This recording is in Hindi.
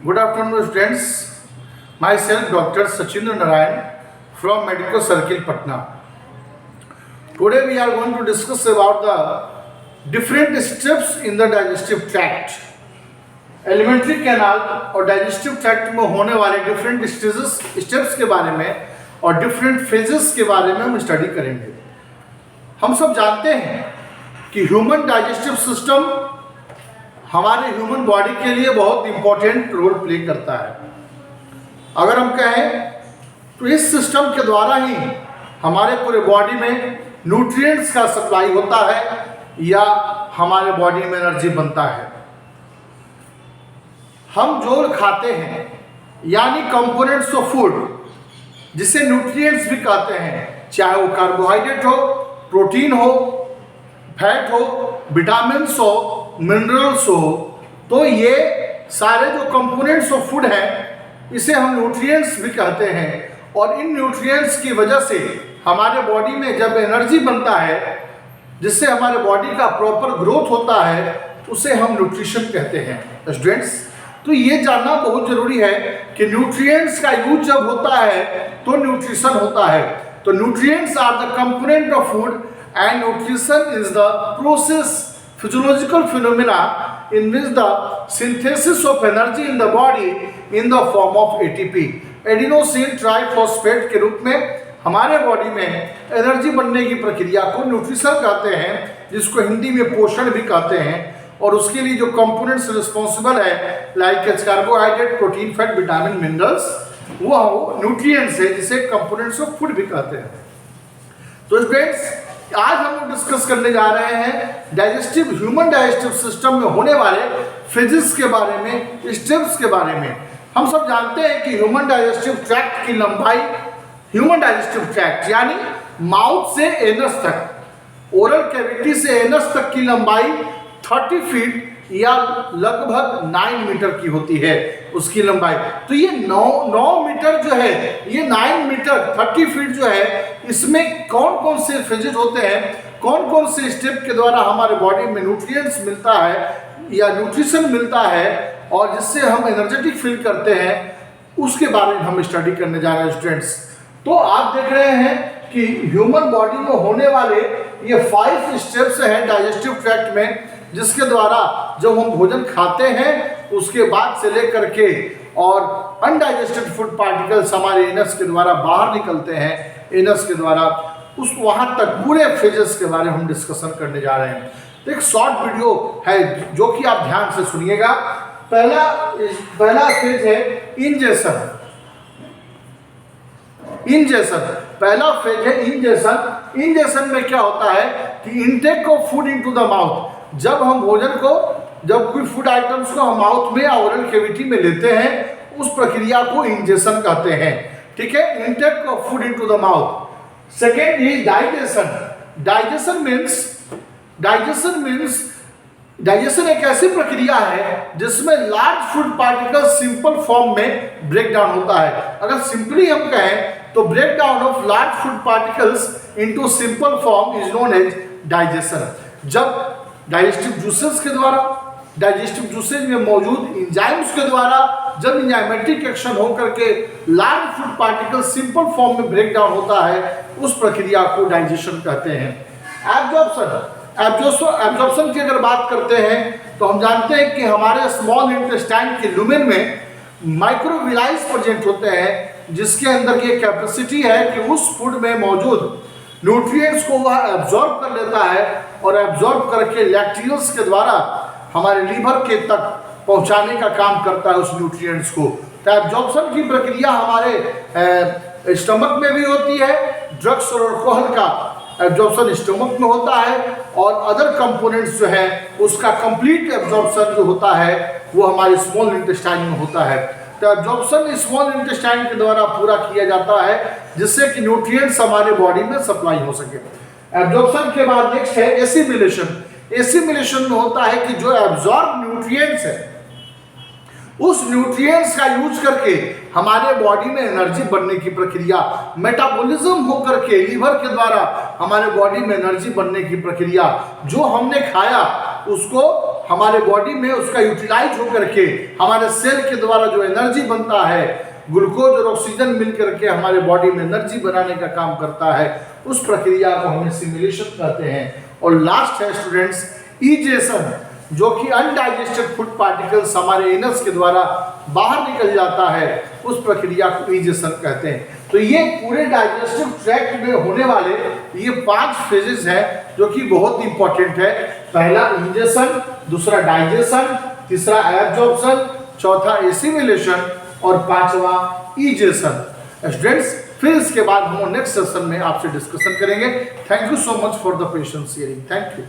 Good afternoon, students. Myself, Dr. Sachindra Narayan from Medical Circle, Patna. Today, we are going to discuss about the different steps in the digestive tract. Alimentary canal और डाइजेस्टिव ट्रैक्ट में होने वाले डिफरेंट स्टेप्स के बारे में और डिफरेंट फेजेस के बारे में हम स्टडी करेंगे। हम सब जानते हैं कि ह्यूमन डाइजेस्टिव सिस्टम हमारे ह्यूमन बॉडी के लिए बहुत इंपॉर्टेंट रोल प्ले करता है। अगर हम कहें तो इस सिस्टम के द्वारा ही हमारे पूरे बॉडी में न्यूट्रिएंट्स का सप्लाई होता है या हमारे बॉडी में एनर्जी बनता है। हम जो खाते हैं यानी कंपोनेंट्स ऑफ फूड, जिसे न्यूट्रिएंट्स भी कहते हैं, चाहे वो कार्बोहाइड्रेट हो, प्रोटीन हो, फैट हो, विटामिन्स हो, मिनरल्स हो, तो ये सारे जो कंपोनेंट्स ऑफ फूड हैं इसे हम न्यूट्रिएंट्स भी कहते हैं। और इन न्यूट्रिएंट्स की वजह से हमारे बॉडी में जब एनर्जी बनता है, जिससे हमारे बॉडी का प्रॉपर ग्रोथ होता है, उसे हम न्यूट्रिशन कहते हैं। स्टूडेंट्स, तो ये जानना बहुत जरूरी है कि न्यूट्रिएंट्स का यूज जब होता है तो न्यूट्रिशन होता है। तो nutrients are the component of food and nutrition is the process physiological phenomena in which the synthesis of energy in the body in the form of ATP, adenosine triphosphate के रूप में हमारे बॉडी में एनर्जी बनने की प्रक्रिया को न्यूट्रिशन कहते हैं, जिसको हिंदी में पोषण भी कहते हैं। और उसके लिए जो कंपोनेंट्स रिस्पॉन्सिबल है like carbohydrate, protein, fat, vitamin, minerals, वो न्यूट्रिएंट्स है, जिसे कंपोनेंट्स ऑफ फूड भी कहते हैं। तो स्टूडेंट्स, आज हम लोग डिस्कस करने जा रहे हैं ह्यूमन डाइजेस्टिव सिस्टम में होने वाले फेजेस के बारे में, स्टेप्स के बारे में। हम सब जानते हैं कि ह्यूमन डाइजेस्टिव ट्रैक्ट की लंबाई, ह्यूमन डाइजेस्टिव ट्रैक्ट यानी माउथ से एनस तक, ओरल कैविटी से एनस तक की लंबाई 30 फीट या लगभग 9 मीटर की होती है उसकी लंबाई। तो ये 9 मीटर जो है, ये 9 मीटर 30 फीट जो है, इसमें कौन कौन से फेजेस होते हैं, कौन कौन से स्टेप के द्वारा हमारे बॉडी में न्यूट्रिएंट्स मिलता है या न्यूट्रिशन मिलता है और जिससे हम एनर्जेटिक फील करते हैं, उसके बारे में हम स्टडी करने जा रहे हैं स्टूडेंट्स। तो आप देख रहे हैं कि ह्यूमन बॉडी में होने वाले ये 5 स्टेप्स हैं डाइजेस्टिव ट्रैक्ट में, जिसके द्वारा जब हम भोजन खाते हैं उसके बाद से लेकर के और अनडाइजेस्टेड फूड पार्टिकल्स हमारे एनस के द्वारा बाहर निकलते हैं, एनस के द्वारा उस वहाँ तक पूरे फेजेस के बारे में हम डिस्कशन करने जा रहे हैं। तो एक शॉर्ट वीडियो है जो कि आप ध्यान से सुनिएगा। पहला फेज है इंजेशन। पहला फेज है इंजेशन। इंजेशन में क्या होता है कि intake of food into the mouth, जब हम भोजन को, जब कोई फूड आइटम्स को हम माउथ में या ओरल कैविटी में लेते हैं, उस प्रक्रिया को इंजेशन कहते हैं। ठीक है, intake of food into the mouth. Second is digestion. Digestion एक ऐसी प्रक्रिया है जिसमें large food particle simple form में ब्रेक डाउन होता है। अगर सिंपली हम कहें तो break down of large food particles into simple form is known as digestion. जब डाइजेस्टिव जूसेस के द्वारा, डाइजेस्टिव जूसेज में मौजूद इंजाइम्स के द्वारा जब इंजाइमेटिक एक्शन होकर के large food particle simple form में ब्रेक डाउन होता है, उस प्रक्रिया को डाइजेशन कहते हैं। एब्जॉर्प्शन की अगर बात करते हैं तो हम जानते हैं कि हमारे स्मॉल इंटेस्टाइन के लुमेन में माइक्रोविलाइज प्रेजेंट होते हैं, जिसके अंदर ये कैपेसिटी है कि उस फूड में मौजूद न्यूट्रिएंट्स को वह एब्जॉर्ब कर लेता है और एब्जॉर्ब करके लैक्टियल्स के द्वारा हमारे लीवर के तक पहुंचाने का काम करता है उस न्यूट्रिएंट्स को। तो एब्जॉर्प्शन की प्रक्रिया हमारे स्टमक में भी होती है। ड्रग्स और अल्कोहल का एब्जॉर्प्शन स्टमक में होता है और अदर कंपोनेंट्स जो है उसका कंप्लीट एब्जॉर्प्शन जो होता है वो हमारे स्मॉल इंटेस्टाइन में होता है। तो एब्जॉर्प्शन स्मॉल इंटेस्टाइन के द्वारा पूरा किया जाता है, जिससे कि न्यूट्रिएंट्स हमारे बॉडी में सप्लाई हो सके। एब्जॉर्प्शन के बाद नेक्स्ट है एसिमिलेशन। एसिमिलेशन में होता है कि जो एब्जॉर्ब न्यूट्रिएंट्स है, उस न्यूट्रिएंट्स का यूज करके हमारे बॉडी में एनर्जी बनने की प्रक्रिया, मेटाबॉलिज्म होकर के लीवर के द्वारा हमारे बॉडी में एनर्जी बनने की प्रक्रिया, जो हमने खाया उसको हमारे बॉडी में उसका यूटिलाइज होकर के हमारे सेल के द्वारा जो एनर्जी बनता है, ग्लूकोज और ऑक्सीजन मिलकर के हमारे बॉडी में एनर्जी बनाने का काम करता है, उस प्रक्रिया को हम एसिमिलेशन कहते हैं। और लास्ट है स्टूडेंट्स इजेशन, जो कि अनडाइजेस्टेड फूड पार्टिकल्स हमारे एनस के द्वारा बाहर निकल जाता है, उस प्रक्रिया को इजेशन कहते हैं। तो ये पूरे डाइजेस्टिव ट्रैक्ट में होने वाले ये 5 फेजेस हैं जो कि बहुत इंपॉर्टेंट है। पहला इजेशन, दूसरा डाइजेशन, तीसरा एब्जॉर्प्शन, चौथा एसिमिलेशन और पांचवा इजेशन। स्टूडेंट्स फिर इसके बाद हम नेक्स्ट सेशन में आपसे डिस्कशन करेंगे। Thank you so much for the patience hearing. Thank you.